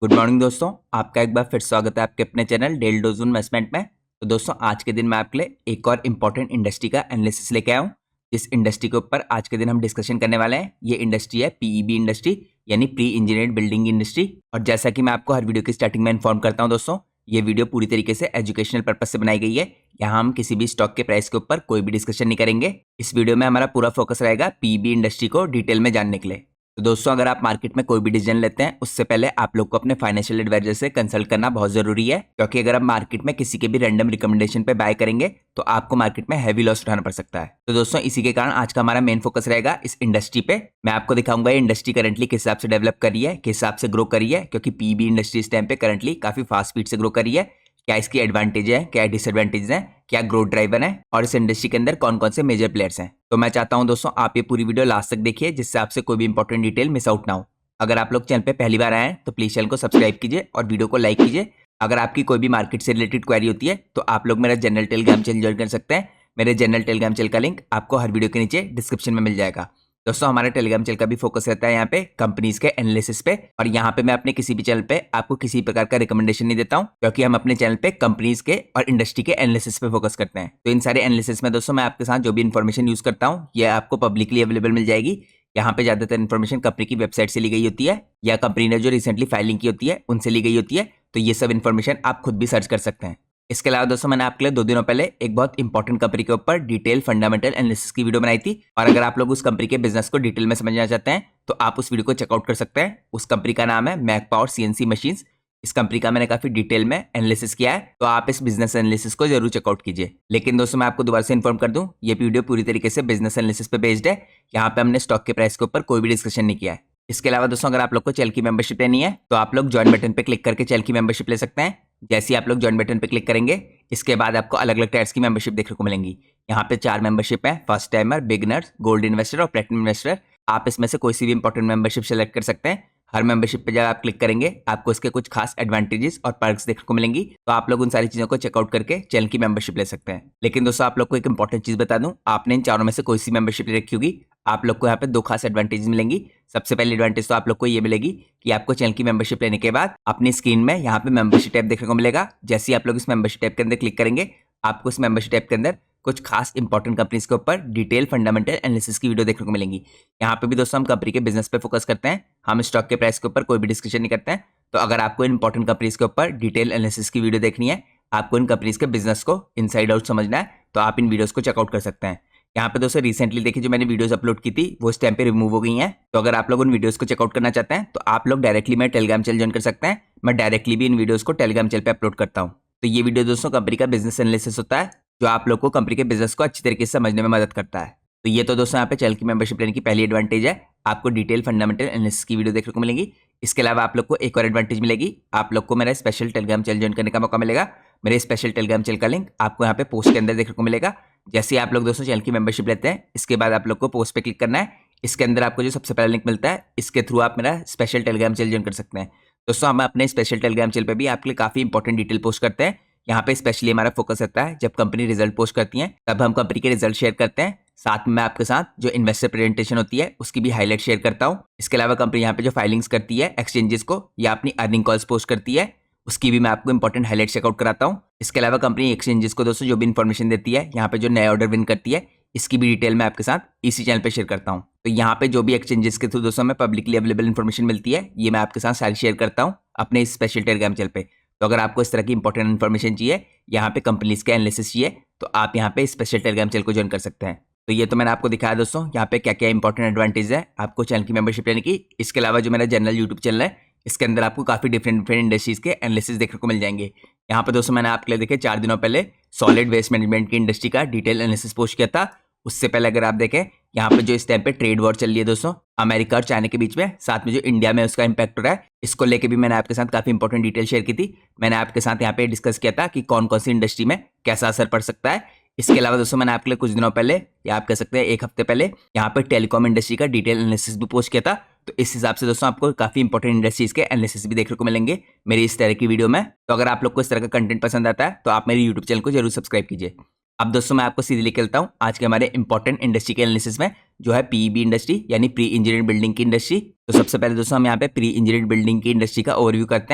Good morning दोस्तों, आपका एक बार फिर स्वागत है आपके अपने चैनल डेल डोजन इन्वेस्टमेंट में। तो दोस्तों, आज के दिन मैं आपके लिए एक और इम्पॉर्टेंट इंडस्ट्री का एनालिसिस लेके आया हूँ। जिस इंडस्ट्री के ऊपर आज के दिन हम डिस्कशन करने वाले हैं, ये इंडस्ट्री है पीईबी इंडस्ट्री, यानी प्री इंजीनियर्ड बिल्डिंग इंडस्ट्री। और जैसा कि मैं आपको हर वीडियो की स्टार्टिंग में इन्फॉर्म करता हूँ दोस्तों, ये वीडियो पूरी तरीके से एजुकेशनल पर्पज से बनाई गई है। यहाँ हम किसी भी स्टॉक के प्राइस के ऊपर कोई भी डिस्कशन नहीं करेंगे। इस वीडियो में हमारा पूरा फोकस रहेगा पीईबी इंडस्ट्री को डिटेल में जानने के लिए। तो दोस्तों, अगर आप मार्केट में कोई भी डिसीजन लेते हैं, उससे पहले आप लोग को अपने फाइनेंशियल एडवाइजर से कंसल्ट करना बहुत जरूरी है, क्योंकि अगर आप मार्केट में किसी के भी रैंडम रिकमेंडेशन पे बाय करेंगे तो आपको मार्केट में हैवी लॉस उठाना पड़ सकता है। तो दोस्तों, इसी के कारण आज का हमारा मेन फोकस रहेगा इस इंडस्ट्री पे। मैं आपको दिखाऊंगा ये इंडस्ट्री करंटली किस हिसाब से डेवलप कर रही है, किस हिसाब से ग्रो कर रही है, क्योंकि पीबी इंडस्ट्री इस टाइम पे करंटली काफी फास्ट स्पीड से ग्रो कर रही है। क्या इसकी एडवांटेज है, क्या डिसएडवांटेज है, क्या ग्रोथ ड्राइवर है, और इस इंडस्ट्री के अंदर कौन कौन से मेजर प्लेयर्स हैं। तो मैं चाहता हूं दोस्तों, आप ये पूरी वीडियो लास्ट तक देखिए, जिससे आपसे कोई भी इंपॉर्टेंट डिटेल मिस आउट ना हो। अगर आप लोग चैनल पे पहली बार आए हैं तो प्लीज चैनल को सब्सक्राइब कीजिए और वीडियो को लाइक कीजिए। अगर आपकी कोई भी मार्केट से रिलेटेड क्वेरी होती है तो आप लोग मेरा जनरल टेलीग्राम चैनल ज्वाइन कर सकते हैं। मेरे जनरल टेलीग्राम चैनल का लिंक आपको हर वीडियो के नीचे डिस्क्रिप्शन में मिल जाएगा। दोस्तों, हमारे टेलीग्राम चैनल का भी फोकस रहता है यहाँ पे कंपनीज के एनालिसिस पे, और यहाँ पे मैं अपने किसी भी चैनल पे आपको किसी प्रकार का रिकमेंडेशन नहीं देता हूँ, क्योंकि हम अपने चैनल पे कंपनीज के और इंडस्ट्री के एनालिसिस पे फोकस करते हैं। तो इन सारे एनालिसिस में दोस्तों, मैं आपके साथ जो भी इन्फॉर्मेशन यूज करता हूँ ये आपको पब्लिकली अवेलेबल मिल जाएगी। यहाँ पे ज्यादातर इन्फॉर्मेशन कंपनी की वेबसाइट से ली गई होती है, या कंपनी ने जो रिसेंटली फाइलिंग की होती है उनसे ली गई होती है। तो ये सब इन्फॉर्मेशन आप खुद भी सर्च कर सकते हैं। इसके अलावा दोस्तों, मैंने आपके लिए 2 दिनों पहले एक बहुत इंपॉर्टेंट कंपनी के ऊपर डिटेल फंडामेंटल एनालिसिस की वीडियो बनाई थी, और अगर आप लोग उस कंपनी के बिजनेस को डिटेल में समझना चाहते हैं तो आप उस वीडियो को चेकआउट कर सकते हैं। उस कंपनी का नाम है मैक पावर सीएनसी मशीन्स। इस कंपनी का मैंने काफी डिटेल में एनालिसिस किया है, तो आप इस बिजनेस एनालिसिस को जरूर चेकआउट कीजिए। लेकिन दोस्तों, मैं आपको दोबारा से इन्फॉर्म कर दूं, ये वीडियो पूरी तरीके से बिजनेस एनालिसिस पे बेस्ड है। यहाँ पे हमने स्टॉक के प्राइस के ऊपर कोई भी डिस्कशन नहीं किया है। इसके अलावा दोस्तों, अगर आप लोग को चैनल की मेंबरशिप लेनी है तो आप लोग ज्वाइन बटन पे क्लिक करके चैनल की मेंबरशिप ले सकते हैं। जैसे ही आप लोग ज्वाइन बटन पे क्लिक करेंगे, इसके बाद आपको अलग अलग टायर्स की मेंबरशिप देखने को मिलेंगी। यहाँ पे 4 मेंबरशिप है: first timer, beginners, gold investor और प्लेटिनम इन्वेस्टर। आप इसमें से कोई सी भी इंपॉर्टेंट मेंबरशिप सेलेक्ट कर सकते हैं। हर मेंबरशिप पे जब आप क्लिक करेंगे, आपको इसके कुछ खास एडवांटेजेस और पर्क्स देखने को मिलेंगी। तो आप लोग उन सारी चीजों को चेकआउट करके चैनल की मेंबरशिप ले सकते हैं। लेकिन दोस्तों, आप लोग को एक इंपॉर्टेंट चीज बता दूं, आपने इन चारों में से कोई सी मेंबरशिप ले रखी होगी, आप लोग को यहाँ पे 2 खास एडवांटेज मिलेंगी। सबसे पहली एडवांटेज तो आप लोग को ये मिलेगी कि आपको चैनल की मेंबरशिप लेने के बाद अपनी स्क्रीन में यहाँ पे मेंबरशिप टैब देखने को मिलेगा। जैसे ही आप लोग इस मेंबरशिप टैब के अंदर क्लिक करेंगे, आपको इस मेंबरशिप टैब के अंदर कुछ खास इंपॉर्टेंट कंपनीज के ऊपर डिटेल फंडामेंटल एनालिसिस की वीडियो देखने को मिलेंगी। यहाँ पे भी दोस्तों हम कंपनी के बिजनेस पे फोकस करते हैं, हम स्टॉक के प्राइस के ऊपर कोई भी डिस्कशन नहीं करते हैं। तो अगर आपको इंपॉर्टेंट कंपनीज के ऊपर डिटेल एनालिसिस की वीडियो देखनी है, आपको इन कंपनीज के बिजनेस को इनसाइड आउट समझना है, तो आप इन वीडियोस को चेकआउट कर सकते हैं। यहाँ पे दोस्तों, रिसेंटली देखिए जो मैंने वीडियोस अपलोड की थी वो इस टाइम पे रिमूव हो गई हैं। तो अगर आप लोग उन वीडियोस को चेकआउट करना चाहते हैं तो आप लोग डायरेक्टली मेरे टेलीग्राम चैनल ज्वाइन कर सकते हैं। मैं डायरेक्टली भी इन वीडियोस को टेलीग्राम चैनल पे अपलोड करता हूँ। तो ये वीडियो दोस्तों कंपनी का बिजनेस एनालिसिस होता है, जो आप लोग को कंपनी के बिजनेस को अच्छी तरीके से समझने में मदद करता है। तो ये तो दोस्तों यहाँ पे चैनल की मेंबरशिप लेने की पहली एडवांटेज है, आपको डिटेल फंडामेंटल एनालिसिस की वीडियो देखने को मिलेंगी। इसके अलावा आप लोग को एक और एडवांटेज मिलेगी, आप लोग को मेरा स्पेशल टेलीग्राम चैनल ज्वाइन करने का मौका मिलेगा। मेरे स्पेशल टेलीग्राम चैनल का लिंक आपको यहाँ पे पोस्ट के अंदर देखने को मिलेगा। जैसे ही आप लोग दोस्तों चैनल की मेंबरशिप लेते हैं, इसके बाद आप लोग को पोस्ट पे क्लिक करना है। इसके अंदर आपको जो सबसे पहला लिंक मिलता है, इसके थ्रू आप मेरा स्पेशल टेलीग्राम चैनल ज्वाइन कर सकते हैं। दोस्तों, हम अपने स्पेशल टेलीग्राम चैनल पे भी आपके लिए काफी इंपॉर्टेंट डिटेल पोस्ट करते हैं। यहाँ पे स्पेशली हमारा फोकस रहता है, जब कंपनी रिजल्ट पोस्ट करती है तब हम कंपनी के रिजल्ट शेयर करते हैं। साथ में मैं आपके साथ जो इन्वेस्टर प्रेजेंटेशन होती है उसकी भी हाईलाइट शेयर करता हूँ। इसके अलावा कंपनी यहाँ पे जो फाइलिंग्स करती है एक्सचेंजेस को, या अपनी अर्निंग कॉल्स पोस्ट करती है, उसकी भी मैं आपको इंपॉर्टेंट हाईलाइट चेकआउट कराता हूँ। इसके अलावा कंपनी एक्सचेंजेस को दोस्तों जो भी इन्फॉर्मेशन देती है, यहाँ पे जो नया ऑर्डर विन करती है, इसकी भी डिटेल मैं आपके साथ इसी चैनल पे शेयर करता हूँ। तो यहाँ पे जो भी एक्सचेंजेस के थ्रू दोस्तों में पब्लिकली अवेलेबल इन्फॉर्मेशन मिलती है, ये मैं आपके साथ सारी शेयर करता हूँ अपने इस स्पेशल टेलीग्राम चैनल पे। तो अगर आपको इस तरह की इंपॉर्टेंट इन्फॉर्मेशन चाहिए, यहाँ पे कंपनीज का एनालिसिस चाहिए, तो आप यहाँ पे स्पेशल टेलीग्राम चैनल को ज्वाइन कर सकते हैं। तो ये तो मैंने आपको दिखाया दोस्तों, यहाँ पे क्या क्या इंपॉर्टेंट एडवांटेज है आपको चैनल की मेंबरशिप लेने की। इसके अलावा जो मेरा जनरल यूट्यूब चैनल है, इसके अंदर आपको काफी डिफरेंट इंडस्ट्रीज के एनालिसिस देखने को मिल जाएंगे। यहाँ पे दोस्तों मैंने आपके लिए देखे 4 दिनों पहले सॉलिड वेस्ट मैनेजमेंट की इंडस्ट्री का डिटेल एनालिसिस पोस्ट किया था। उससे पहले अगर आप देखें, यहाँ पे जो इस टाइम पे ट्रेड वॉर चल रही है दोस्तों अमेरिका और चाइना के बीच में, साथ में जो इंडिया में उसका इंपैक्ट हो रहा है, इसको लेके भी मैंने आपके साथ काफी इंपॉर्टेंट डिटेल शेयर की थी। मैंने आपके साथ यहाँ पे डिस्कस किया था कि कौन कौन सी इंडस्ट्री में कैसा असर पड़ सकता है। इसके अलावा दोस्तों मैंने आपके लिए कुछ दिनों पहले, या आप कह सकते हैं 1 हफ्ते पहले, यहाँ पे टेलीकॉम इंडस्ट्री का डिटेल एनालिसिस भी पोस्ट किया था। तो इस हिसाब से दोस्तों आपको काफी इंपॉर्टेंट इंडस्ट्रीज के एनालिसिस भी देखने को मिलेंगे मेरी इस तरह की वीडियो में। तो अगर आप लोग को इस तरह का कंटेंट पसंद आता है तो आप मेरे यूट्यूब चैनल को जरूर सब्सक्राइब कीजिए। अब दोस्तों मैं आपको सीधे लेके चलता हूँ आज के हमारे इंपॉर्टेंट इंडस्ट्री के एनालिसिस में, जो है पीईबी इंडस्ट्री यानी प्री इंजीनियर्ड बिल्डिंग की इंडस्ट्री। तो सबसे पहले दोस्तों हम यहाँ पे प्री इंजीनियर्ड बिल्डिंग की इंडस्ट्री का ओवरव्यू करते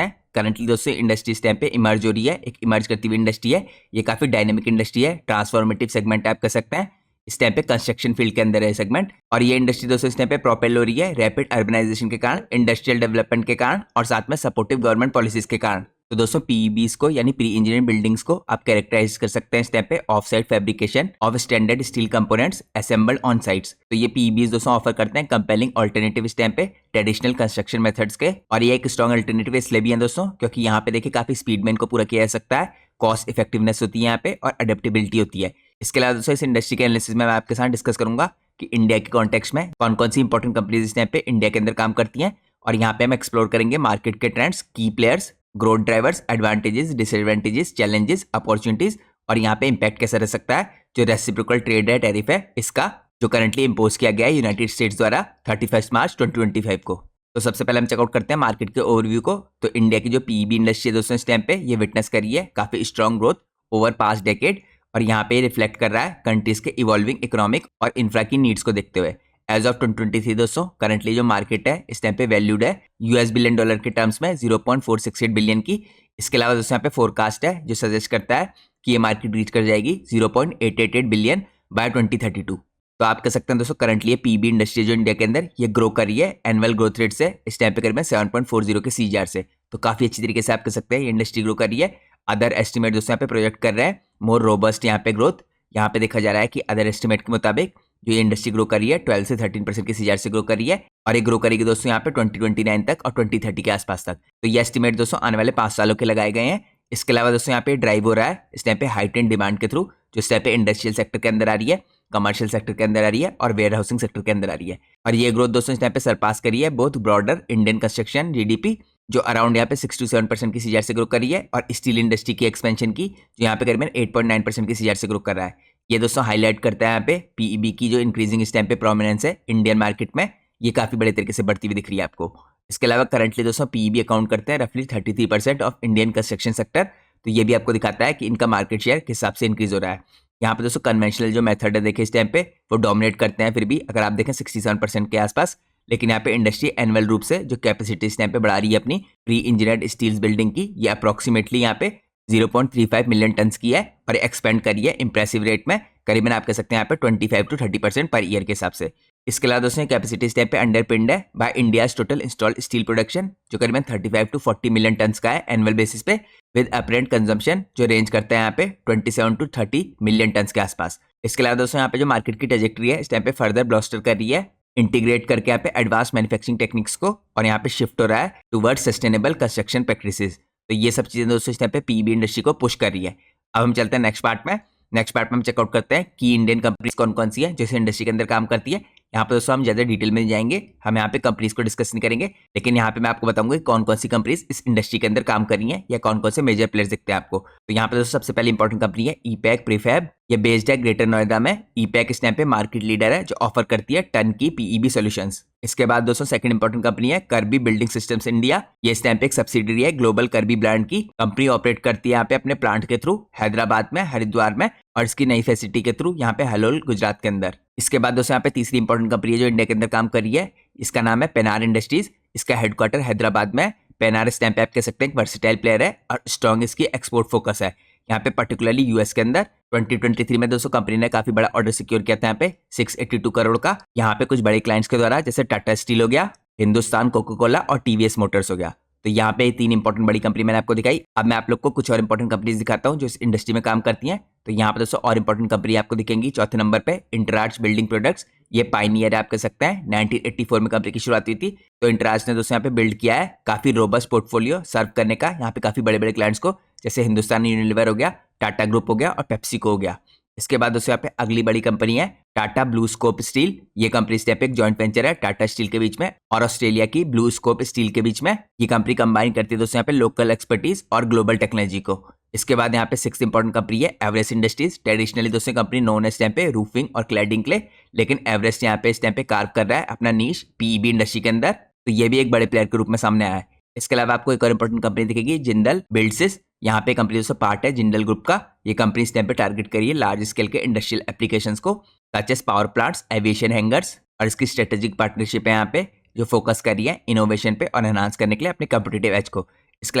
हैं। करंटली दोस्तों इंडस्ट्री इस टाइम पे इमर्ज हो रही है, एक इमर्ज करती हुई इंडस्ट्री है। ये काफी डायनेमिक इंडस्ट्री है, ट्रांसफॉर्मेटिव सेगमेंट आप कह सकते हैं। इस टाइम पे कंस्ट्रक्शन फील्ड के अंदर है सेगमेंट, और ये इंडस्ट्री दोस्तों इस टाइम पे प्रोपेल हो रही है रैपिड अर्बनाइजेशन के कारण, इंडस्ट्रियल डेवलपमेंट के कारण, और साथ में सपोर्टिव गवर्नमेंट पॉलिसीज के कारण। तो दोस्तों पीईबीज को यानी प्री इंजीनियरिंग बिल्डिंग्स को आप कैरेक्टराइज कर सकते हैं इस टाइम पे of site fabrication of standard steel components assembled on sites. तो ये पीईबीज दोस्तों ऑफर करते हैं कंपेलिंग ऑल्टरनेटिव इस टाइम पे ट्रेडिशनल कंस्ट्रक्शन मेथड्स के, और ये एक स्ट्रॉन्ग अल्टरनेटिव इसलिए भी है दोस्तों क्योंकि यहाँ पे देखिए काफी स्पीड में इनको पूरा किया जा सकता है, कॉस्ट इफेक्टिवनेस होती है यहाँ पे, और अडेप्टेबिलिटी होती है। इसके अलावा दोस्तों इस इंडस्ट्री के एनालिसिस में मैं आपके साथ डिस्कस करूंगा कि इंडिया के कॉन्टेक्स्ट में कौन कौन सी इंपॉर्टेंट कंपनीज इस टाइम पे इंडिया के अंदर काम करती हैं, और यहाँ पे हम एक्सप्लोर करेंगे मार्केट के ट्रेंड्स, की players, growth drivers, advantages, disadvantages, challenges, opportunities, और यहाँ पे इंपैक्ट कैसा रह सकता है जो रेसिप्रोकल ट्रेड है, टैरिफ है इसका, जो करंटली इंपोज किया गया है यूनाइटेड स्टेट्स द्वारा 31 मार्च 2025 को। तो सबसे पहले हम चेकआउट करते हैं मार्केट के ओवरव्यू को। तो इंडिया की जो पीईबी इंडस्ट्री है दोस्तों इस टाइम पे ये विटनेस करी है काफी strong growth over past decade, और यहाँ पे रिफ्लेक्ट कर रहा है कंट्रीज के इवॉल्विंग इकोनॉमिक और इंफ्रा की नीड्स को देखते हुए। एज ऑफ 2023 दोस्तों करंटली जो मार्केट है इस टाइम पे वैल्यूड है यूएस बिलियन डॉलर के टर्म्स में 0.468 बिलियन की। इसके अलावा दोस्तों यहाँ पे फोरकास्ट है जो सजेस्ट करता है कि ये मार्केट रीच कर जाएगी 0.888 बिलियन बाय 2032। तो आप कह सकते हैं दोस्तों करंटली ये पीबी इंडस्ट्री जो इंडिया के अंदर ये ग्रो कर रही है एनुअल ग्रोथ रेट से इस टाइम पे करीबन 7.40 के सीजीआर से। तो काफी अच्छी तरीके से आप कह सकते हैं ये इंडस्ट्री ग्रो कर रही है। अदर एस्टिमेट दोस्तों यहाँ पे प्रोजेक्ट कर रहे हैं मोर रोबस्ट यहाँ पे ग्रोथ। यहाँ पे देखा जा रहा है कि अदर एस्टिमेट के मुताबिक जो ये इंडस्ट्री ग्रो कर रही है 12 से 13% की सीजीआर से ग्रो कर रही है, और ये ग्रो करेगी दोस्तों यहाँ पे 2029 तक और 2030 के आसपास तक। तो ये एस्टिमेट दोस्तों आने वाले 5 सालों के लगाए गए हैं। इसके अलावा दोस्तों यहाँ पे ड्राइव हो रहा है इस टाइम पे हाइटेंड डिमांड के थ्रू, जो इस टाइम पे इंडस्ट्रियल सेक्टर के अंदर आ रही है, कमर्शियल सेक्टर के अंदर आ रही है, और वेयर हाउसिंग सेक्टर के अंदर आ रही है। और ये ग्रोथ दोस्तों इस टाइम पे सरपास करी है both broader Indian construction GDP जो अराउंड यहाँ पे 6 to 7% की सीजीआर से ग्रो कर रही है, और स्टील इंडस्ट्री की एक्सपेंशन की जो यहाँ पे करीबन 8.9% की सीजीआर से ग्रो कर रहा है। ये दोस्तों हाईलाइट करता है यहाँ पे पीईबी की जो इंक्रीजिंग इस टाइम पे प्रोमिनेंस है इंडियन मार्केट में, ये काफी बड़े तरीके से बढ़ती हुई दिख रही है आपको। इसके अलावा करंटली दोस्तों पीईबी अकाउंट करते हैं रफली 33% ऑफ इंडियन कंस्ट्रक्शन सेक्टर। तो ये भी आपको दिखाता है कि इनका मार्केट शेयर किस हिसाब से इंक्रीज हो रहा है। यहाँ पे दोस्तों कन्वेंशनल जो मेथड है देखें इस टाइम पे वो डोमिनेट करते हैं, फिर भी अगर आप देखें 67% के आसपास। लेकिन यहाँ पे इंडस्ट्री एनुअल रूप से जो कैपेसिटी इस टाइम पे बढ़ा रही है अपनी प्री इंजीनियर्ड स्टील्स बिल्डिंग की, ये अप्रोक्सीमेटली यहाँ पे 0.35 मिलियन टन्स की है, और एक्सपेंड करी है इंप्रेसिव रेट में करीबन आप कह सकते हैं यहाँ पे 25 to 30% पर ईयर के हिसाब से। इसके अलावा दोस्तों कैपेसिटी इस टाइम पे अंडरपिन्ड है by India's total installed steel production जो करीबन 35 to 40 मिलियन टन्स का है एनुअल बेसिस पे, विद अपरेंट कंजम्पशन जो रेंज करता है यहाँ पे 27 to 30 मिलियन टन्स के आसपास। इसके अलावा दोस्तों यहाँ पे जो मार्केट की ट्रेजेक्टरी है इस टाइम पे फर्दर ब्लॉस्टर कर रही है, इंटीग्रेट करके यहाँ पे एडवांस मैन्युफैक्चरिंग टेक्निक्स को, और यहाँ पे शिफ्ट हो रहा है टुवर्ड्स सस्टेनेबल कंस्ट्रक्शन प्रैक्टिसेस। तो ये सब चीजें दोस्तों इस टाइम पे पीईबी इंडस्ट्री को पुश कर रही है। अब हम चलते हैं नेक्स्ट पार्ट में। नेक्स्ट पार्ट में हम चेकआउट करते हैं कि इंडियन कंपनीज कौन कौन सी है जो इस इंडस्ट्री के अंदर काम करती है। यहाँ पे दोस्तों हम ज़्यादा डिटेल में जाएंगे, हम यहाँ पे कंपनीज को डिस्कस नहीं करेंगे, लेकिन यहाँ पे मैं आपको बताऊंगा कि कौन कौन सी कंपनीज इस इंडस्ट्री के अंदर काम कर रही हैं या कौन कौन से मेजर प्लेयर्स दिखते हैं आपको। तो यहाँ पे दोस्तों सबसे पहले इंपॉर्टेंट कंपनी है ईपैक प्रीफैब। ये बेस्ड है ग्रेटर नोएडा में। ईपैक इस टाइम पे मार्केट लीडर है जो ऑफर करती है टन की पीईबी सॉल्यूशंस। इसके बाद दोस्तों सेकंड इंपॉर्टेंट कंपनी है कर्बी बिल्डिंग सिस्टम्स इंडिया। ये इस टाइम पे एक सब्सिडरी है ग्लोबल कर्बी ब्रांड की। कंपनी ऑपरेट करती है यहाँ पे अपने प्लांट के थ्रू हैदराबाद में, हरिद्वार में, और इसकी नई फैसिलिटी के थ्रू यहाँ पे हलोल गुजरात के अंदर। इसके बाद दोस्तों यहाँ पे तीसरी इंपॉर्टेंट कंपनी है जो इंडिया के अंदर काम कर रही है, इसका नाम है पेनार इंडस्ट्रीज। इसका हेडक्वार्टर हैदराबाद में। पेनार इस टाइम पे आप कह सकते हैं एक वर्सेटाइल प्लेयर है और स्ट्रॉन्ग इसकी एक्सपोर्ट फोकस है यहाँ पे पर्टिकुलरली यूएस के अंदर। 2023 में दोस्तों कंपनी ने काफी बड़ा ऑर्डर सिक्योर किया था यहाँ पे 682 करोड़ का, यहाँ पे कुछ बड़े क्लाइंट्स के द्वारा, जैसे टाटा स्टील हो गया, हिंदुस्तान कोको कोला और टीवीएस मोटर्स हो गया। तो यहाँ पे 3 इंपॉर्टेंट बड़ी कंपनी मैंने आपको दिखाई। अब मैं आप लोग को कुछ और इंपॉर्टेंट कंपनीज दिखाता हूँ जो इस इंडस्ट्री में काम करती हैं। तो यहाँ पे दोस्तों और इंपॉर्टेंट कंपनी आपको दिखेंगी चौथे नंबर पे इंटराज बिल्डिंग प्रोडक्ट्स। ये पाइनियर आप कह सकते हैं, 1984 में कंपनी की शुरुआत हुई थी। तो इंटराज ने दोस्तों यहाँ पे बिल्ड किया है काफी रोबस्ट पोर्टफोलियो सर्व करने का यहाँ पे काफी बड़े बड़े क्लाइंट्स को, जैसे हिंदुस्तान यूनिलीवर हो गया, टाटा ग्रुप हो गया और पेप्सिको हो गया। इसके बाद दोस्तों यहाँ पे अगली बड़ी कंपनी है टाटा ब्लू स्कोप स्टील। ये कंपनी स्टेप एक जॉइंट वेंचर है टाटा स्टील के बीच में और ऑस्ट्रेलिया की ब्लू स्कोप स्टील के बीच में। ये कंपनी कंबाइन करती है दोस्तों यहाँ पे लोकल एक्सपर्टीज और ग्लोबल टेक्नोलॉजी को। इसके बाद यहाँ पे 6th इंपॉर्टेंट कंपनी है एवरेस्ट इंडस्ट्रीज। ट्रेडिशनली दोस्तों कंपनी नोन इस टाइम पे रूफिंग और क्लैडिंग के लिए, लेकिन एवरेस्ट यहाँ पे इस टाइम पे कार्व कर रहा है अपना नीश पीईबी इंडस्ट्री के अंदर। तो ये भी एक बड़े प्लेयर के रूप में सामने आया है। इसके अलावा आपको एक और इंपॉर्टेंट कंपनी दिखेगी जिंदल बिल्डसिस। यहाँ पे कंपनी दोस्तों पार्ट है जिंदल ग्रुप का। ये कंपनी इस टाइम पे टारगेट करी है लार्ज स्केल के इंडस्ट्रियल एप्लीकेशंस को, such as power plants, aviation hangers, और इसकी स्ट्रेटेजिक पार्टनरशिप है यहाँ पे जो फोकस कर रही है इनोवेशन पे और एनहांस करने के लिए अपने कॉम्पिटिटिव एज को। इसके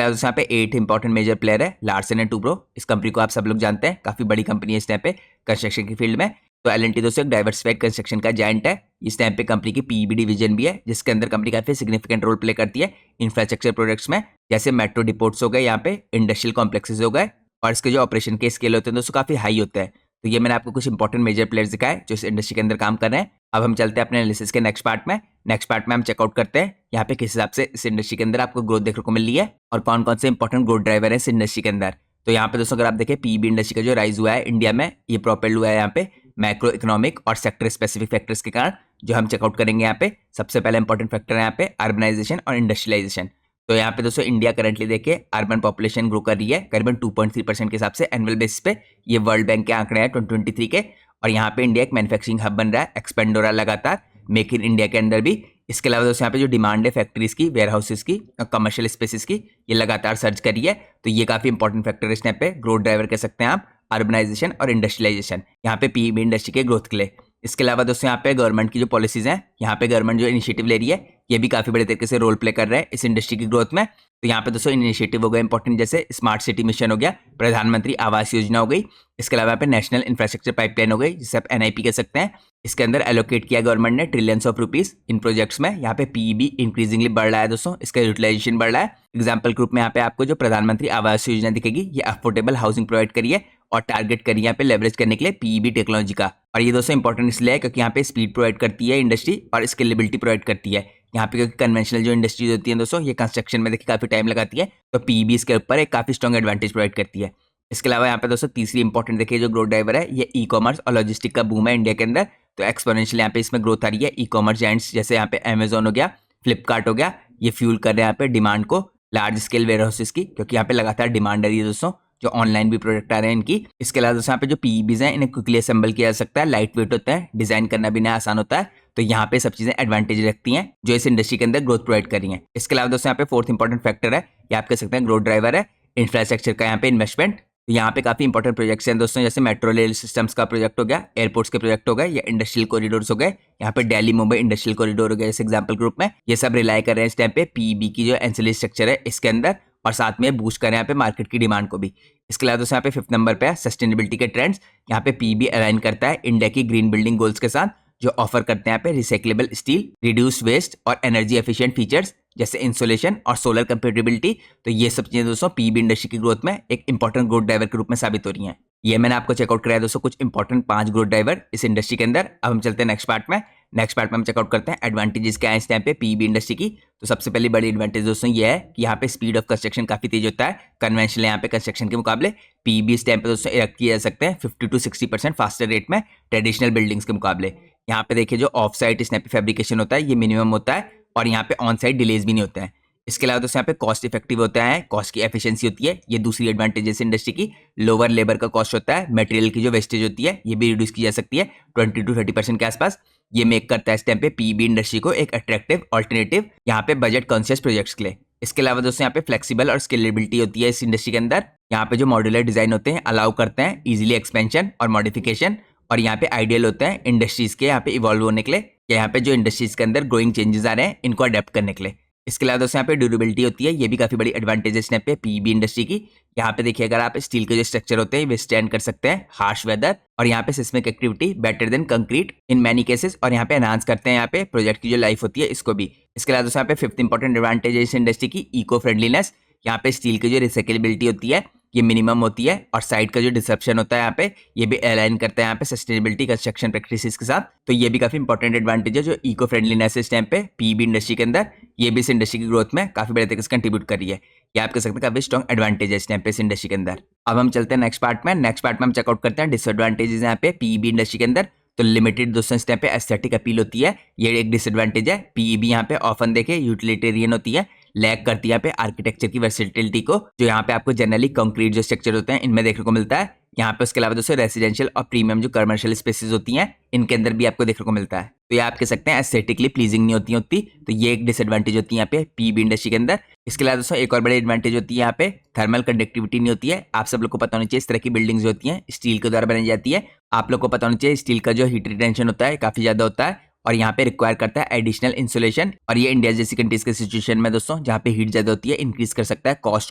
अलावा यहाँ पे 8 इंपॉर्टेंट मेजर प्लेयर है लार्सन एंड टुब्रो। इस कंपनी को आप सब लोग जानते हैं, काफी बड़ी कंपनी है इस टाइम पे कंस्ट्रक्शन की फील्ड में। तो एल&टी दोस्तों एक डाइवर्सिफाइड कंस्ट्रक्शन का जायंट है। इस टाइम पे कंपनी की पीईबी डिवीजन भी है जिसके अंदर कंपनी काफी सिग्निफिकेंट रोल प्ले करती है इंफ्रास्ट्रक्चर प्रोजेक्ट्स में, जैसे मेट्रो डिपोट्स हो गए, यहाँ पे इंडस्ट्रियल कॉम्प्लेक्सेस हो गए, और इसके जो ऑपरेशन के स्केल होते हैं दोस्तों काफी हाई होते हैं। तो ये मैंने आपको कुछ इंपॉर्टेंट मेजर प्लेयर्स दिखाए जो इस इंडस्ट्री के अंदर काम कर रहे हैं। अब हम चलते हैं अपने एनालिसिस के नेक्स्ट पार्ट में। नेक्स्ट पार्ट में हम चेकआउट करते हैं यहाँ पे किस हिसाब से इस इंडस्ट्री के अंदर आपको ग्रोथ देखने को मिल रही है और कौन कौन से इंपॉर्टेंट ग्रोथ ड्राइवर है इस इंडस्ट्री के अंदर। तो यहाँ पे दोस्तों अगर आप देखें पीईबी इंडस्ट्री का जो राइज हुआ है इंडिया में, ये प्रोपेल्ड हुआ है यहाँ पे मैक्रो इकोनॉमिक और सेक्टर स्पेसिफिक फैक्टर्स के कारण, जो हम चेकआउट करेंगे यहाँ पे। सबसे पहले इंपॉर्टेंट फैक्टर है यहाँ पे अर्बनाइजेशन और इंडस्ट्रियलाइजेशन। तो यहाँ पे दोस्तों इंडिया करंटली देखिए अर्बन पॉपुलेशन ग्रो कर रही है करीबन 2.3% के हिसाब से एनुअल बेसिस पे। ये वर्ल्ड बैंक के आंकड़े हैं 2023 के। और यहाँ पे इंडिया एक मैन्युफैक्चरिंग हब बन रहा है, एक्सपेंड हो रहा है लगातार मेक इन इंडिया के अंदर भी। इसके अलावा दोस्तों यहाँ पे जो डिमांड है फैक्ट्रीज की, वेयर हाउसेज की, कमर्शियल स्पेसिस की, ये लगातार सर्च करी है। तो ये काफी इंपॉर्टेंट फैक्टर है इस टाइम पे, ग्रोथ ड्राइवर कह सकते हैं आप, अर्बनाइजेशन और इंडस्ट्रियलाइजेशन यहाँ पे पीईबी इंडस्ट्री के ग्रोथ के लिए। इसके अलावा दोस्तों यहाँ पे गवर्नमेंट की जो पॉलिसीज हैं, यहाँ पे गवर्नमेंट जो इनिशिएटिव ले रही है, ये भी काफी बड़े तरीके से रोल प्ले कर रहा है इस इंडस्ट्री की ग्रोथ में। तो यहाँ पे दोस्तों इनिशिएटिव हो गए इंपॉर्टेंट, जैसे स्मार्ट सिटी मिशन हो गया, प्रधानमंत्री आवास योजना हो गई। इसके अलावा यहाँ पे नेशनल इंफ्रास्ट्रक्चर पाइपलाइन हो गई जिसे आप एनआईपी कह सकते हैं। इसके अंदर एलोकेट किया गवर्नमेंट ने trillions of rupees in projects में। यहाँ पे पीईबी इंक्रीजिंगली बढ़ रहा है दोस्तों, इसका यूटिलाइजेशन बढ़ रहा है। एग्जाम्पल ग्रुप में यहाँ पे आपको जो प्रधानमंत्री आवास योजना दिखेगी, ये अफोर्डेबल हाउसिंग प्रोवाइड करिए और टारगेट करिए यहाँ पे लेवरेज करने के लिए पीईबी टेक्नोलॉजी का। और ये दोस्तों इंपॉर्टेंट इसलिए है क्योंकि यहाँ पे स्पीड प्रोवाइड करती है इंडस्ट्री और स्केलेबिलिटी प्रोवाइड करती है यहाँ पे, क्योंकि कन्वेंशनल जो इंडस्ट्रीज होती है दोस्तों ये कंस्ट्रक्शन में देखिए काफी टाइम लगाती है, तो पीईबी इसके ऊपर एक काफी स्ट्रॉन्ग एडवांटेज प्रोवाइड करती है। इसके अलावा यहाँ पे दोस्तों तीसरी इंपॉर्टेंट देखिए जो ग्रोथ ड्राइवर है, ये ई कॉमर्स और लॉजिस्टिक का बूम है इंडिया के अंदर। तो एक्सपोनेंशियल यहाँ पे इसमें ग्रोथ आ रही है। ई कॉमर्स जायंट्स जैसे यहाँ पे अमेजोन हो गया, फ्लिपकार्ट हो गया, ये फ्यूल कर रहे हैं यहाँ पे डिमांड को लार्ज स्केल वेयर हाउसेस की, क्योंकि यहाँ पे लगातार डिमांड आ रही है दोस्तों, जो ऑनलाइन भी प्रोडक्ट आ रहे हैं इनकी। इसके अलावा दोस्तों यहाँ पे जो पीईबीज हैं इन्हें क्विकली असेंबल किया जा सकता है, लाइट वेट होता है, डिजाइन करना भी नया आसान होता है। तो यहाँ पे सब चीजें एडवांटेज रखती हैं जो इस इंडस्ट्री के अंदर ग्रोथ प्रोवाइड कर रही हैं। इसके अलावा दोस्तों यहाँ पे फोर्थ इंपॉर्टेंट फैक्टर है, ये आप कह सकते हैं ग्रोथ ड्राइवर है, इंफ्रास्ट्रक्चर का यहाँ पे इन्वेस्टमेंट। तो यहाँ पे काफी इंपॉर्टेंट प्रोजेक्ट्स हैं दोस्तों, जैसे मेट्रो रेल सिस्टम्स का प्रोजेक्ट हो गया, एयरपोर्ट्स के प्रोजेक्ट हो गए, या इंडस्ट्रियल कॉरिडोर्स हो गए। यहाँ पे दिल्ली मुंबई इंडस्ट्रियल कॉरिडोर हो गया जैसे एग्जाम्पल ग्रुप में। ये सब रिलाई कर रहे हैं इस टाइम पे पीईबी की जो एंसिलरी स्ट्रक्चर है इसके अंदर, और साथ में बूस्ट कर रहे हैं यहाँ पे मार्केट की डिमांड को भी। इसके अलावा दोस्तों यहाँ पे फिफ्थ नंबर पे है सस्टेनेबिलिटी के ट्रेंड्स। यहाँ पे पीईबी अलाइन करता है इंडिया की ग्रीन बिल्डिंग गोल्स के साथ, जो ऑफर करते हैं यहाँ पे रिसाइक्लेबल स्टील, रिड्यूस वेस्ट और एनर्जी एफिशिएंट फीचर्स जैसे इंसुलेशन और सोलर कंपेटिबिलिटी। तो ये सब चीजें दोस्तों पीईबी इंडस्ट्री की ग्रोथ में एक इंपॉर्टेंट ग्रोथ ड्राइवर के रूप में साबित हो रही हैं। ये मैंने आपको चेकआउट कराया दोस्तों कुछ इंपॉर्टेंट 5 ग्रोथ ड्राइवर इस इंडस्ट्री के अंदर। अब हम चलते हैं नेक्स्ट पार्ट में। नेक्स्ट पार्ट में हम चेकआउट करते हैं एडवांटेजेस क्या है इस टाइम पे पीईबी इंडस्ट्री की। तो सबसे पहली बड़ी एडवांटेज दोस्तों ये है कि यहाँ पे स्पीड ऑफ कंस्ट्रक्शन काफी तेज होता है कन्वेंशनल यहाँ पे कंस्ट्रक्शन के मुकाबले। पीईबी इस टाइम पे दोस्तों इरेक्ट किए जा सकते हैं 50 to 60% फास्टर रेट में ट्रेडिशनल बिल्डिंग्स के मुकाबले। यहाँ पे देखिए जो ऑफ साइट स्नैपी फैब्रिकेशन होता है ये मिनिमम होता है, और यहाँ पे ऑन साइट डिलेज भी नहीं होते हैं। इसके अलावा दोस्तों यहाँ पे कॉस्ट इफेक्टिव होता है, कॉस्ट की एफिशिएंसी होती है, ये दूसरी एडवांटेज है इस इंडस्ट्री की। लोअर लेबर का कॉस्ट होता है, मटेरियल की जो वेस्टेज होती है ये भी रिड्यूस की जा सकती है 20 to 30% के आसपास। ये मेक करता है इस टाइम पे पीईबी इंडस्ट्री को एक अट्रैक्टिव ऑल्टरनेटिव यहाँ पे बजट कॉन्शियस प्रोजेक्ट्स के लिए। इसके अलावा दोस्तों यहाँ पे फ्लेक्सिबल और स्केलेबिलिटी होती है इस इंडस्ट्री के अंदर। यहाँ पे जो मॉड्यूलर डिजाइन होते हैं अलाउ करते हैं इजीली एक्सपेंशन और मॉडिफिकेशन, और यहाँ पे आइडियल होते हैं इंडस्ट्रीज के यहाँ पे इवॉल्व होने के लिए, यहाँ पे जो इंडस्ट्रीज के अंदर ग्रोइंग चेंजेस आ रहे हैं इनको अडेप्ट करने के लिए। इसके अलावा दोस्तों यहाँ पे ड्यूरेबिलिटी होती है, ये भी काफी बड़ी एडवांटेजेस है पे पीईबी इंडस्ट्री की। यहाँ पे देखिए अगर आप स्टील के जो स्ट्रक्चर होते हैं वे स्टैंड कर सकते हैं हार्श वेदर, और यहाँ पे seismic activity better than concrete in many cases, और यहाँ पे एनहांस करते हैं यहाँ पे प्रोजेक्ट की जो लाइफ होती है इसको भी। इसके अलावा दोस्तों यहाँ पे फिफ्थ इंपॉर्टेंट एडवांटेज है इस इंडस्ट्री की इको फ्रेंडलीनेस। यहाँ पे स्टील की जो रिसाइकलेबिलिटी होती है ये मिनिमम होती है, और साइड का जो डिसरप्शन होता है यहाँ पे ये भी अलाइन करता है यहाँ पे सस्टेनेबिलिटी कंस्ट्रक्शन प्रैक्टिसेस के साथ। तो ये भी काफी इंपॉर्टेंट एडवांटेज है जो इको फ्रेंडलीनेस इस टाइम पे पीईबी इंडस्ट्री के अंदर, ये भी इस इंडस्ट्री की ग्रोथ में काफी बड़े तरीके से कंट्रीब्यूट कर रही है। ये आप कह सकते हैं काफी स्ट्रॉन्ग एडवांटेज है इस टाइम पे इस इंडस्ट्री के अंदर। अब हम चलते हैं नेक्स्ट पार्ट में। नेक्स्ट पार्ट में हम चेकआउट करते हैं डिसएडवांटेजेस यहाँ पे पीईबी इंडस्ट्री के अंदर। तो लिमिटेड दोस्तों इस टाइम पे एस्थेटिक अपील होती है, ये एक डिसएडवांटेज है। पीईबी यहाँ पे ऑफन देखे यूटिलिटेरियन होती है, लैग करती है यहाँ पे आर्किटेक्चर की वर्सेटिलिटी को, जो यहाँ पे आपको जनरली कंक्रीट जो स्ट्रक्चर होते हैं इनमें देखने को मिलता है। यहाँ पे उसके अलावा दोस्तों रेसिडेंशियल और प्रीमियम जो कमर्शियल स्पेसेस होती हैं इनके अंदर भी आपको देखने को मिलता है। तो ये आप कह सकते हैं एस्थेटिकली प्लीजिंग नहीं होती होती, तो ये एक डिसएडवांटेज होती है यहाँ पे पीबी इंडस्ट्री के अंदर। इसके अलावा दोस्तों एक और बड़ी एडवांटेज होती है यहाँ पे थर्मल कंडक्टिविटी नहीं होती है। आप सब लोग को पता होना चाहिए इस तरह की बिल्डिंग्स होती हैं स्टील के द्वारा बनाई जाती है। आप लोग को पता होना चाहिए स्टील का जो हीट रिटेंशन होता है काफी ज्यादा होता है और यहाँ पे रिक्वायर करता है एडिशनल इंसुलेशन, और ये इंडिया जैसी कंट्रीज के सिचुएशन में दोस्तों जहाँ पे हीट ज्यादा होती है इंक्रीज कर सकता है कॉस्ट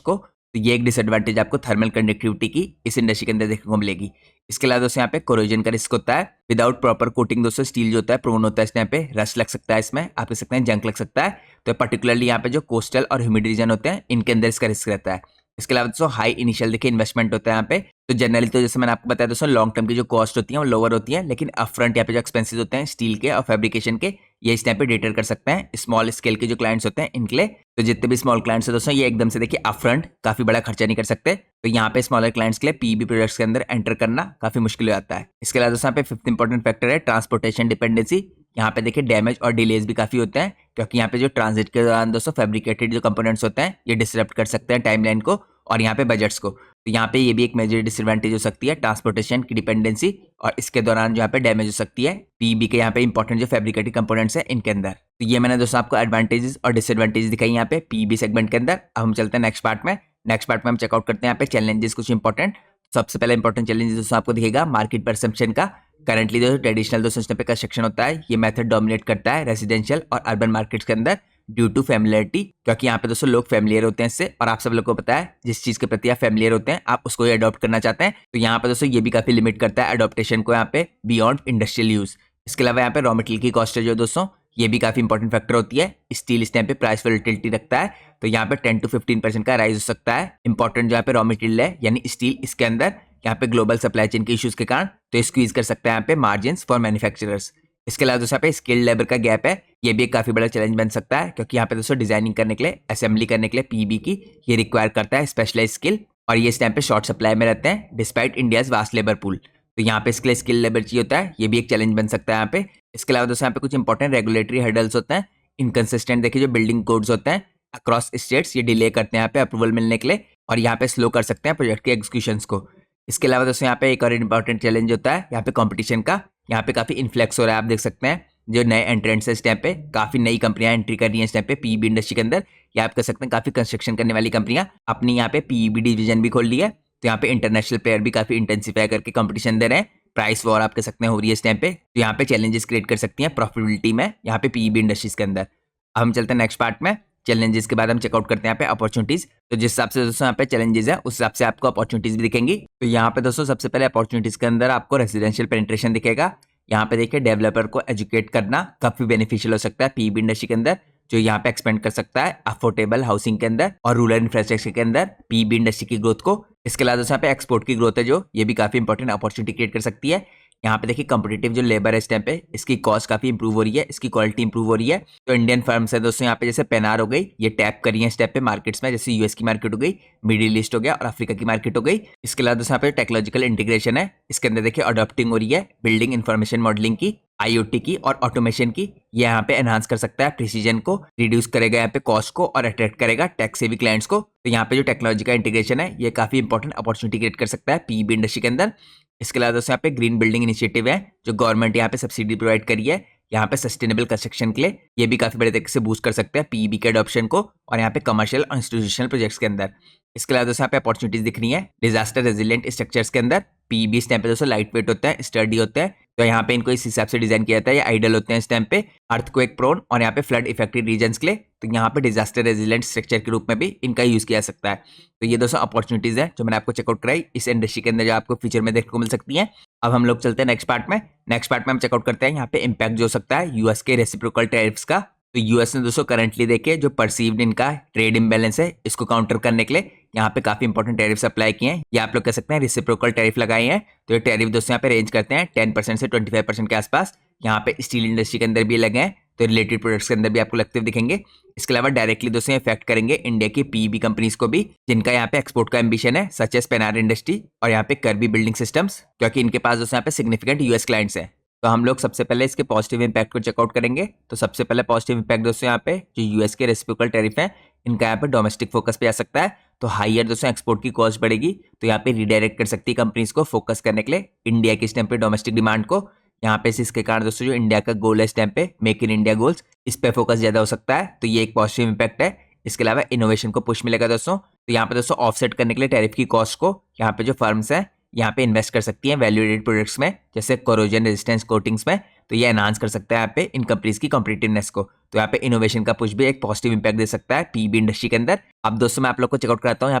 को। तो ये एक डिसएडवांटेज आपको थर्मल कंडक्टिविटी की इस इंडस्ट्री के अंदर देखने को मिलेगी। इसके अलावा दोस्तों यहाँ पे कोरोजन का रिस्क होता है। विदाउट प्रॉपर कोटिंग दोस्तों स्टील जो होता है प्रोन होता है, इस यहाँ पे रस्ट लग सकता है, इसमें आप कह सकते हैं जंक लग सकता है। तो पर्टिकुलरली यहाँ पे जो कोस्टल और ह्यूमिड रीजन होते हैं इनके अंदर इसका रिस्क रहता है। इसके अलावा दोस्तों हाई इनिशियल देखिए इन्वेस्टमेंट होता है यहाँ पे। तो जनरली तो जैसे मैंने आपको बताया दोस्तों लॉन्ग टर्म की जो कॉस्ट होती है वो लोअर होती है, लेकिन अपफ्रंट यहाँ पे जो एक्सपेंसेस होते हैं स्टील के और फैब्रिकेशन के ये इस टाइम पे डेटर कर सकते हैं स्मॉल स्केल के जो क्लाइंट्स होते हैं इनके लिए। तो जितने भी स्मॉल क्लाइंट्स है दोस्तों ये एकदम से देखिए अपफ्रंट काफी बड़ा खर्चा नहीं कर सकते। तो यहाँ पे स्मॉलर क्लाइंट्स के लिए पीबी प्रोडक्ट्स के अंदर एंटर करना काफी मुश्किल हो जाता है। इसके अलावा दोस्तों यहाँ पे फिफ्थ इंपॉर्टेंट फैक्टर है ट्रांसपोर्टेशन डिपेंडेंसी। यहाँ पे देखिए डैमेज और डिलेज भी काफी होते हैं, क्योंकि यहाँ पे जो ट्रांजिट के दौरान दोस्तों फैब्रिकेटेड जो कंपोनेंट्स होते हैं ये डिसरप्ट कर सकते हैं टाइमलाइन को और यहाँ पे बजट्स को। तो यहाँ पे ये भी एक मेजर डिसएडवांटेज हो सकती है ट्रांसपोर्टेशन की डिपेंडेंसी, और इसके दौरान जो यहाँ पे डैमेज हो सकती है पीबी के यहाँ पे इंपॉर्टेंट जो फैब्रिकेटेड कंपोनेंट्स है इनके अंदर। तो ये मैंने दोस्तों आपको एडवांटेजेस और डिसएडवांटेजेस दिखाई यहाँ पे पीबी सेगमेंट के अंदर। अब हम चलते हैं नेक्स्ट पार्ट में। नेक्स्ट पार्ट में हम चेकआउट करते हैं यहाँ पे चैलेंजेस कुछ इंपॉर्टेंट। सबसे पहले इंपॉर्टेंट चैलेंजेस दोस्तों आपको दिखेगा मार्केट परसेप्शन का। करंटली जो ट्रेडिशनल दोस्तों सिस्टम पे कंस्ट्रक्शन होता है ये मेथड डोमिनेट करता है रेसिडेंशियल और अर्बन मार्केट्स के अंदर ड्यू टू फैमिलियरिटी, क्योंकि यहाँ पे दोस्तों लोग फैमिलियर होते हैं इससे, और आप सब लोग को पता है जिस चीज के प्रति आप फैमिलियर होते हैं आप उसको ही अडॉप्ट करना चाहते हैं। तो यहाँ पे दोस्तों ये भी काफी लिमिट करता है अडॉप्टेशन को यहाँ पे बियॉन्ड इंडस्ट्रियल यूज। इसके अलावा यहाँ पे रॉ मटेरियल की कॉस्ट है जो दोस्तों ये भी काफी इंपॉर्टेंट फैक्टर होती है। स्टील इस टाइम पे प्राइस वोलेटिलिटी रखता है, तो यहाँ पे 10 to 15% का राइज हो सकता है। इंपॉर्टेंट जो यहाँ पे रॉ मटेरियल है यानी स्टील, इसके अंदर यहाँ पे ग्लोबल सप्लाई चेन के इश्यूज के कारण तो स्क्वीज कर सकता है यहाँ पे मार्जिन फॉर मैन्युफैक्चरर्स। इसके अलावा दोस्तों यहाँ पे स्किल्ड लेबर का गैप है, ये भी एक काफी बड़ा चैलेंज बन सकता है, क्योंकि यहाँ पे दोस्तों डिजाइनिंग करने के लिए असेंबली करने के लिए पीबी की ये रिक्वायर करता है स्पेशलाइज स्किल, और ये इस टाइम पे शॉर्ट सप्लाई में रहते हैं despite India's vast labour pool. तो यहाँ पे इसके लिए स्किल लेबर चाहिए होता है, ये भी एक चैलेंज बन सकता है यहाँ पे। इसके अलावा दोस्तों यहाँ पे कुछ इंपॉर्टेंट रेगुलेटरी हर्डल्स होते हैं। इनकंसिस्टेंट देखिए जो बिल्डिंग कोड्स होते हैं अक्रॉस स्टेट्स ये डिले करते हैं यहाँ पे अप्रूवल मिलने के लिए, और यहाँ पे स्लो कर सकते हैं प्रोजेक्ट के एग्जीक्यूशंस को। इसके अलावा दोस्तों यहाँ पे एक और इंपॉर्टेंट चैलेंज होता है यहाँ पे कंपटीशन का। यहाँ पे काफी इन्फ्लेक्स हो रहा है, आप देख सकते हैं जो नए एंट्रेंट्स है इस टाइम पे काफी नई कंपनियां एंट्री कर रही हैं इस टाइम पे पीईबी इंडस्ट्री के अंदर, या आप कह सकते हैं काफी कंस्ट्रक्शन करने वाली कंपनियां अपनी यहाँ पे पीईबी डिवीजन भी खोल ली है। तो यहाँ पे इंटरनेशनल प्लेयर भी काफी इंटेंसिफाई करके कंपटीशन दे रहे हैं, प्राइस वॉर आप कह सकते हैं हो रही है इस टाइम पे। तो यहाँ पे चैलेंजेस क्रिएट कर सकती हैं प्रॉफिटेबिलिटी में यहाँ पे पीईबी इंडस्ट्रीज के अंदर। अब हम चलते हैं नेक्स्ट पार्ट में। चैलेंजेस के बाद हम चेकआउट करते हैं यहाँ पे अपॉर्चुनिटीज। तो जिस हिसाब से दोस्तों यहाँ पे चैलेंजेस है उस हिसाब से आपको अपॉर्चुनिटीज भी दिखेंगी। तो यहाँ पे दोस्तों सबसे पहले अपॉर्चुनिटीज के अंदर आपको रेसिडेंशियल पेनिट्रेशन दिखेगा। यहाँ पे देखिए डेवलपर को एजुकेट करना काफी बेनिफिशियल हो सकता है पीईबी इंडस्ट्री के अंदर, जो यहाँ पे एक्सपेंड कर सकता है अफोर्डेबल हाउसिंग के अंदर और रूरल इंफ्रास्ट्रक्चर के अंदर पीईबी इंडस्ट्री की ग्रोथ को। इसके अलावा दोस्तों यहाँ पे एक्सपोर्ट की ग्रोथ है जो ये भी काफी इंपॉर्टेंट अपॉर्चुनिटी क्रिएट कर सकती है। यहाँ पे देखिए कंपटीटिव जो लेबर है इस टाइम पे इसकी कॉस्ट काफी इंप्रूव हो रही है, इसकी क्वालिटी इंप्रूव हो रही है। तो इंडियन फर्म्स है दोस्तों यहाँ पे जैसे पेनार हो गई ये टैप कर रही है इस टाइप पे मार्केट्स में, जैसे यूएस की मार्केट हो गई, मिडिल ईस्ट हो गया और अफ्रीका की मार्केट हो गई। इसके अलावा दोस्तों यहाँ पे टेक्नोलॉजिकल इंटीग्रेशन है, इसके अंदर देखिए अडॉप्टिंग हो रही है बिल्डिंग इंफॉर्मेशन मॉडलिंग की, आईओटी की और ऑटोमेशन की। ये यहाँ पे एनहांस कर सकता है प्रिसीजन को, रिड्यूस करेगा यहाँ पे कॉस्ट को और अट्रैक्ट करेगा टैक्स सेवी क्लाइंट्स को। तो यहाँ पे जो टेक्नोलॉजी का इंटीग्रेशन है ये काफी इंपॉर्टेंट अपॉर्चुनिटी क्रिएट कर सकता है पीईबी इंडस्ट्री के अंदर। इसके अलावा दोस्तों यहाँ पे ग्रीन बिल्डिंग इनिशिएटिव है जो गवर्नमेंट यहाँ पे सब्सिडी प्रोवाइड करी है यहाँ पे सस्टेनेबल कंस्ट्रक्शन के लिए, ये भी काफी बड़े तरीके से बूस्ट कर सकते हैं पीईबी के अडॉप्शन को और यहाँ पे कमर्शियल और इंस्टीट्यूशनल प्रोजेक्ट्स के अंदर। इसके अलावा दोस्तों यहाँ पे अपॉर्चुनिटीज दिख रही है डिजास्टर रेजिलिएंट स्ट्रक्चर्स के अंदर। पीईबी इस टाइम पे दोस्तों लाइट वेट होता है, स्टर्डी होता है, तो यहाँ पे इनको इस हिसाब से डिजाइन किया जाता है। ये आइडल होते हैं इस टाइम पे अर्थक्वेक प्रोन और यहाँ पे फ्लड इफेक्टेड रीजन्स के लिए, तो यहाँ पे डिजास्टर रेजिलिएंट स्ट्रक्चर के रूप में भी इनका यूज किया जा सकता है। तो ये दोस्तों अपॉर्चुनिटीज है जो मैंने आपको चेकआउट कराई इस इंडस्ट्री के अंदर जो आपको फ्यूचर में देखने को मिल सकती है। अब हम लोग चलते हैं नेक्स्ट पार्ट में। नेक्स्ट पार्ट में हम चेकआउट करते हैं यहाँ पे इम्पैक्ट जो हो सकता है यूएस के रेसिप्रोकल टैरिफ्स का। तो यूएस ने दोस्तों करंटली देखे जो परसीव्ड इनका ट्रेड इम्बैलेंस है इसको काउंटर करने के लिए यहाँ पे काफी इंपॉर्टेंट टैरिफ्स अप्लाई किए हैं, या आप लोग कह सकते हैं रेसिप्रोकल टैरिफ लगाए हैं। तो ये टैरिफ दोस्तों यहाँ पे रेंज करते हैं 10% से 25% के आसपास। यहाँ पे स्टील इंडस्ट्री के अंदर भी लगे हैं, तो रिलेटेड प्रोडक्ट्स के अंदर भी आपको लगते हुए दिखेंगे। इसके अलावा डायरेक्टली दोस्तों इफेक्ट करेंगे इंडिया की पीईबी कंपनीज को भी जिनका यहाँ पे एक्सपोर्ट का एम्बिशन है, सच एज पेनार इंडस्ट्री और यहाँ पे कर्बी बिल्डिंग सिस्टम्स, क्योंकि इनके पास दोस्तों यहाँ पे सिग्निफिकेंट यूएस क्लाइंट्स हैं। तो हम लोग सबसे पहले इसके पॉजिटिव इंपैक्ट को चेकआउट करेंगे। तो सबसे पहले पॉजिटिव इंपैक्ट दोस्तों यहाँ पे जो यूएस के रेसिप्रोकल टैरिफ है इनका यहाँ पे डोमेस्टिक फोकस पे आ सकता है, तो हाईयर दोस्तों एक्सपोर्ट की कॉस्ट बढ़ेगी, तो यहाँ पे रिडायरेक्ट कर सकती है कंपनीज को फोकस करने के लिए इंडिया की इस टाइम पे डोमेस्टिक डिमांड को। यहाँ पे इसके कारण दोस्तों जो इंडिया का गोल है इस टाइम पे मेक इन इंडिया गोल्स, इस पे फोकस ज्यादा हो सकता है, तो ये एक पॉजिटिव इंपैक्ट है। इसके अलावा इनोवेशन को पुश मिलेगा दोस्तों, तो यहाँ पे दोस्तों ऑफसेट करने के लिए टैरिफ की कॉस्ट को यहाँ पे जो फर्म्स हैं यहाँ पे इन्वेस्ट कर सकती हैं वैल्यू एडेड प्रोडक्ट्स में, जैसे कोरोजन रेजिस्टेंस कोटिंग्स में, तो ये एनहांस कर सकता है यहाँ पे इन कंपनीज की कॉम्पिटिटिवनेस को। तो यहाँ पे इनोवेशन का पुश भी एक पॉजिटिव इंपैक्ट दे सकता है पीबी इंडस्ट्री के अंदर। अब दोस्तों मैं आप लोग को चेकआउट कराता हूँ यहाँ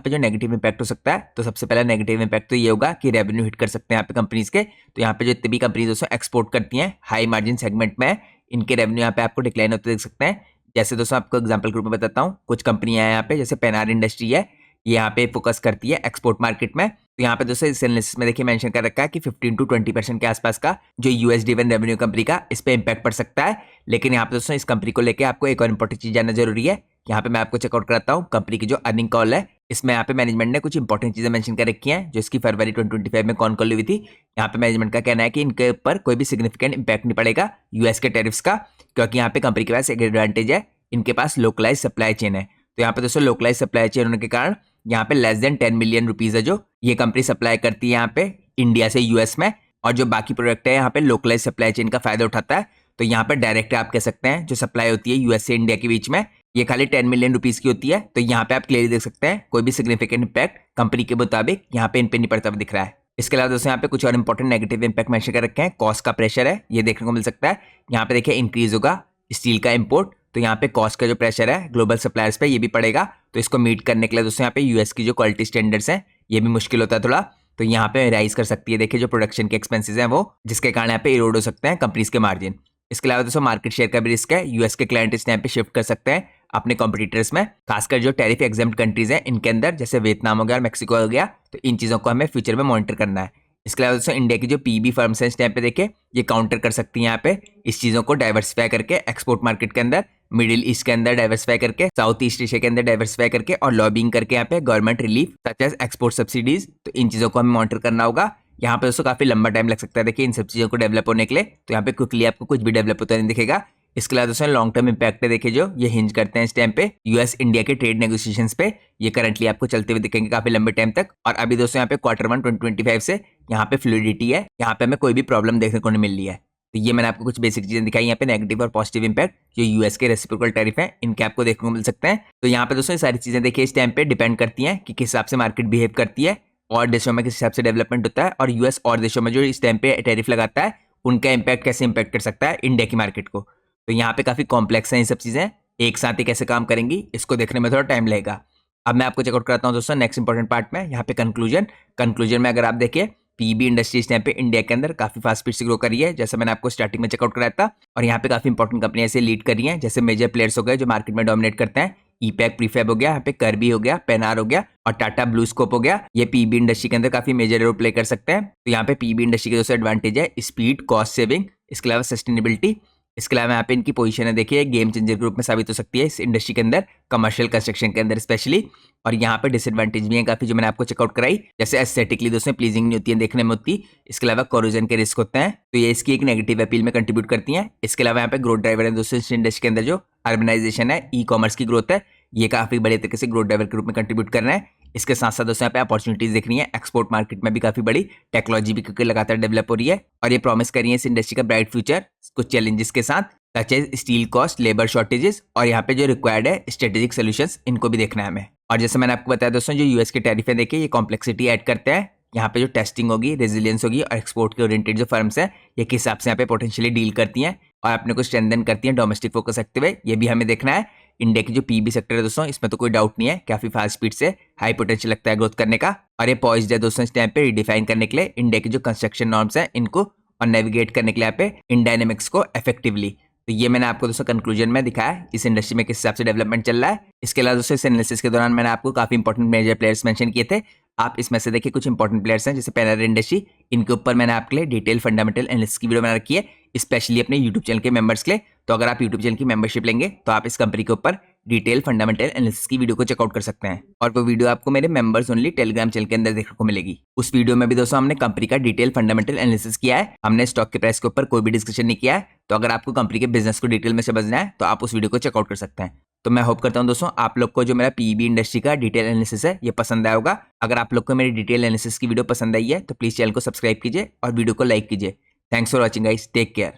पे जो नेगेटिव इंपैक्ट हो सकता है। तो सबसे पहला नेगेटिव इंपैक्ट तो ये होगा कि रेवेन्यू हिट कर सकते हैं यहाँ पे कंपनीज के। तो यहाँ पे जो इतनी भी कंपनीज दोस्तों एक्सपोर्ट करती हैं हाई मार्जिन सेगमेंट में, इनके रेवेन्यू यहाँ पे आपको डिक्लाइन होते देख सकते हैं। जैसे दोस्तों आपको एग्जाम्पल ग्रुप में बताता हूँ, कुछ कंपनियां हैं यहाँ पे, जैसे पेनार इंडस्ट्री है, ये यहाँ पे फोकस करती है एक्सपोर्ट मार्केट में। तो यहाँ पे दोस्तों इस एनालिसिस में देखिए मेंशन कर रखा है कि 15 to 20% के आसपास का जो यूएस ड्रिवन रेवेन्यू कंपनी का इस पे इंपैक्ट पड़ सकता है। लेकिन यहाँ पे दोस्तों इस कंपनी को लेके आपको एक और इंपॉर्टेंट चीज जानना जरूरी है। यहाँ पे मैं आपको चेकआउट कराता हूँ कंपनी की जो अर्निंग कॉल है, इसमें यहाँ पे मैनेजमेंट ने कुछ इंपॉर्टेंट चीजें मेंशन कर रखी हैं जो इसकी फरवरी 2025 में कॉन कॉल हुई थी। यहाँ पे मैनेजमेंट का कहना है कि इनके ऊपर कोई भी सिग्निफिकेंट इंपैक्ट नहीं पड़ेगा यूएस के टैरिफ्स का, क्योंकि यहाँ पे कंपनी के पास एक एडवांटेज है, इनके पास लोकलाइज सप्लाई चेन है। तो यहाँ पे दोस्तों लोकलाइज सप्लाई चेन होने के कारण यहाँ पे लेस देन 10 मिलियन रुपीज है जो ये कंपनी सप्लाई करती है यहाँ पे इंडिया से यूएस में, और जो बाकी प्रोडक्ट है यहाँ पे लोकलाइज सप्लाई चेन का फायदा उठाता है। तो यहाँ पे डायरेक्ट आप कह सकते हैं जो सप्लाई होती है यूएस से इंडिया के बीच में, ये खाली 10 मिलियन रुपीज की होती है। तो यहाँ पे आप क्लियरली देख सकते हैं कोई भी सिग्निफिकेंट इंपैक्ट कंपनी के मुताबिक यहाँ पे इन पे नहीं पड़ता हुआ दिख रहा है। इसके अलावा दोस्तों यहाँ पे कुछ और इंपॉर्टेंट नेगेटिव इंपैक्ट मेंशन कर रखे हैं। कॉस्ट का प्रेशर है, ये देखने को मिल सकता है। यहाँ पे देखिए इंक्रीज होगा स्टील का इंपोर्ट, तो यहाँ पे कॉस्ट का जो प्रेशर है ग्लोबल सप्लायर्स पे ये भी पड़ेगा। तो इसको मीट करने के लिए दोस्तों यहाँ पे यूएस की जो क्वालिटी स्टैंडर्ड्स हैं ये भी मुश्किल होता है थोड़ा, तो यहाँ पे राइज कर सकती है देखिए जो प्रोडक्शन के एक्सपेंसेस हैं वो, जिसके कारण यहाँ पे इरोड हो सकते हैं कंपनीज के मार्जिन। इसके अलावा दोस्तों मार्केट शेयर का भी रिस्क है, यूएस के क्लाइंट इस टाइम पे शिफ्ट कर सकते हैं अपने कॉम्पिटिटर्स में, खासकर जो टैरिफ एग्जेम्प्ट कंट्रीज हैं इनके अंदर, जैसे वियतनाम हो गया और मैक्सिको हो गया। तो इन चीजों को हमें फ्यूचर में मॉनिटर करना है। इसके अलावा दोस्तों इंडिया की जो पीबी फर्म्स हैं इस टाइम पे देखिए ये काउंटर कर सकती हैं यहाँ पे इस चीजों को डाइवर्सिफाई करके एक्सपोर्ट मार्केट के अंदर, मिडिल ईस्ट के अंदर डाइवर्सिफाई करके, साउथ ईस्ट एशिया के अंदर डाइवर्सिफाई करके, और लॉबिंग करके यहाँ पे government relief such as export subsidies. तो इन चीजों को हमें मॉनिटर करना होगा। यहाँ पे दोस्तों काफी लंबा टाइम लग सकता है देखिए इन सब चीजों को डेवलप होने के लिए, तो यहाँ पे क्विकली आपको कुछ भी डेवलप होता नहीं दिखेगा। इसके अलावा दोस्तों लॉन्ग टर्म इंपैक्ट है देखिए जो ये हिंज करते हैं इस टाइम पे यूएस इंडिया के ट्रेड नेगोशिएशंस पे, ये करंटली आपको चलते हुए दिखेंगे काफी लंबे टाइम तक। और अभी दोस्तों यहाँ पे Q1 2025 से यहाँ पे फ्लूइडिटी है, यहाँ पे हमें कोई भी प्रॉब्लम देखने को नहीं मिल रही है। तो ये मैंने आपको कुछ बेसिक चीजें दिखाई यहाँ पे नेगेटिव और पॉजिटिव इंपैक्ट जो यूएस के रेसिप्रोकल टैरिफ है इनके आपको देखने को मिल सकते हैं। तो यहाँ पे दोस्तों ये सारी चीजें देखिए इस टाइम पे डिपेंड करती हैं कि किस हिसाब से मार्केट बिहेव करती है और देशों में किस हिसाब से डेवलपमेंट होता है, और यूएस और देशों में जो इस टाइम पे टैरिफ लगाता है उनका इंपैक्ट कैसे इंपैक्ट कर सकता है इंडिया की मार्केट को। तो यहाँ पे काफी कॉम्प्लेक्स है ये सब चीजें, एक साथ ही कैसे काम करेंगी इसको देखने में थोड़ा टाइम लगेगा। अब मैं आपको चेकआउट कराता हूँ दोस्तों नेक्स्ट इंपॉर्टेंट पार्ट में, यहाँ पे कंक्लूजन में अगर आप देखिए पीबी इंडस्ट्री इस टाइम पे इंडिया के अंदर काफी फास्ट स्पीड से ग्रो कर रही है, जैसे मैंने आपको स्टार्टिंग में चेकआउट कराया था। और यहाँ पे काफी इंपॉर्टेंट कंपनियां ऐसे लीड कर रही हैं, जैसे मेजर प्लेयर्स हो गए जो मार्केट में डोमिनेट करते हैं, ईपैक प्रीफैब हो गया, यहाँ पे करबी हो गया, पेनार हो गया, और टाटा ब्लूस्कोप हो गया। ये पीबी इंडस्ट्री के अंदर काफी मेजर रोल प्ले कर सकते हैं। तो यहाँ पे पीबी इंडस्ट्री के दोस्तों एडवांटेज है स्पीड, कॉस्ट सेविंग, इसके अलावा सस्टेनेबिलिटी। इसके अलावा यहाँ पे इनकी पोजीशन है देखिए गेम चेंजर ग्रुप में साबित हो सकती है इस इंडस्ट्री के अंदर, कमर्शियल कंस्ट्रक्शन के अंदर स्पेशली। और यहाँ पे डिसएडवांटेज भी है काफी जो मैंने आपको चेकआउट कराई, जैसे एस्थेटिकली दोस्तों प्लीजिंग नहीं होती है, देखने में होती। इसके अलावा कोरोजन के रिस्क होते हैं, तो ये इसकी एक नेगेटिव अपील में कंट्रीब्यूट करती हैं। इसके अलावा यहाँ पे ग्रोथ ड्राइवर है दोस्तों इस इंडस्ट्री के अंदर, जो अर्बनाइजेशन है, ई कॉमर्स की ग्रोथ है, ये काफी बड़े तरीके से ग्रोथ ड्राइवर के रूप में कंट्रीब्यूट कर रहे हैं। इसके साथ साथ दोस्तों यहाँ पे अपॉर्चुनिटीज दिख रही है एक्सपोर्ट मार्केट में भी काफी बड़ी, टेक्नोलॉजी भी क्योंकि लगातार डेवलप हो रही है, और ये प्रॉमिस कर रही है इस इंडस्ट्री का ब्राइट फ्यूचर कुछ चैलेंजेस के साथ, such as steel cost, labour shortages, और यहाँ पे जो रिक्वायर्ड है स्ट्रेटेजिक सोल्यूशंस, इनको भी देखना है हमें। और जैसे मैंने आपको बताया दोस्तों जो यूएस के टैरिफ है देखिए ये कॉम्प्लेक्सिटी ऐड करते हैं। यहाँ पे जो टेस्टिंग होगी, रेजिलियंस होगी, और एक्सपोर्ट के ओरिएंटेड जो फर्म्स हैं ये किस हिसाब से यहाँ पे पोटेंशियली डील करती हैं और अपने को स्ट्रेंथन करती हैं डोमेस्टिक फोकस रखते हुए, ये भी हमें देखना है। इंडिया की जो पीबी सेक्टर है दोस्तों इसमें तो कोई डाउट नहीं है, काफी फास्ट स्पीड से हाई पोटेंशियल लगता है ग्रोथ करने का, और ये पॉइज्ड है दोस्तों इस टाइम पे रिडिफाइन करने के लिए इंडिया की जो कंस्ट्रक्शन नॉर्म्स है इनको, और नेविगेट करने के लिए यहाँ पे इन डायनेमिक्स को इफेक्टिवली। तो ये मैंने आपको दोस्तों कंक्लूजन में दिखाया इस इंडस्ट्री में किस हिसाब से डेवलपमेंट चल रहा है। इसके अलावा दोस्तों इस एनालिसिस के दौरान मैंने आपको काफी इंपॉर्टेंट मेजर प्लेयर्स मेंशन किए थे, आप इसमें से देखिए कुछ इंपॉर्टेंट प्लेयर्स हैं जैसे पेनार इंडस्ट्री, इनके ऊपर मैंने आपके लिए डिटेल फंडामेंटल एनालिसिस की वीडियो बना रखी है स्पेशली अपने यूट्यूब चैनल के मेंबर्स के लिए। तो अगर आप यूट्यूब चैनल की मेंबरशिप लेंगे तो आप इस कंपनी के ऊपर डिटेल फंडामेंटल एनालिसिस की वीडियो को चेकआउट कर सकते हैं, और वो वीडियो आपको मेरे मेंबर्स ओनली टेलीग्राम चैनल के अंदर देखने को मिलेगी। उस वीडियो में भी दोस्तों हमने कंपनी का डिटेल फंडामेंटल एनालिसिस किया है, हमने स्टॉक के प्राइस के ऊपर कोई भी डिस्कशन नहीं किया है। तो अगर आपको कंपनी के बिजनेस को डिटेल में समझना है तो आप उस वीडियो को चेकआउट कर सकते हैं। तो मैं होप करता हूँ दोस्तों आप लोग को जो मेरा पीईबी इंडस्ट्री का डिटेल एनालिसिस है ये पसंद आया होगा। अगर आप लोग को मेरी डिटेल एनालिसिस की वीडियो पसंद आई है तो प्लीज़ चैनल को सब्सक्राइब कीजिए और वीडियो को लाइक कीजिए। Thanks for watching guys, take care.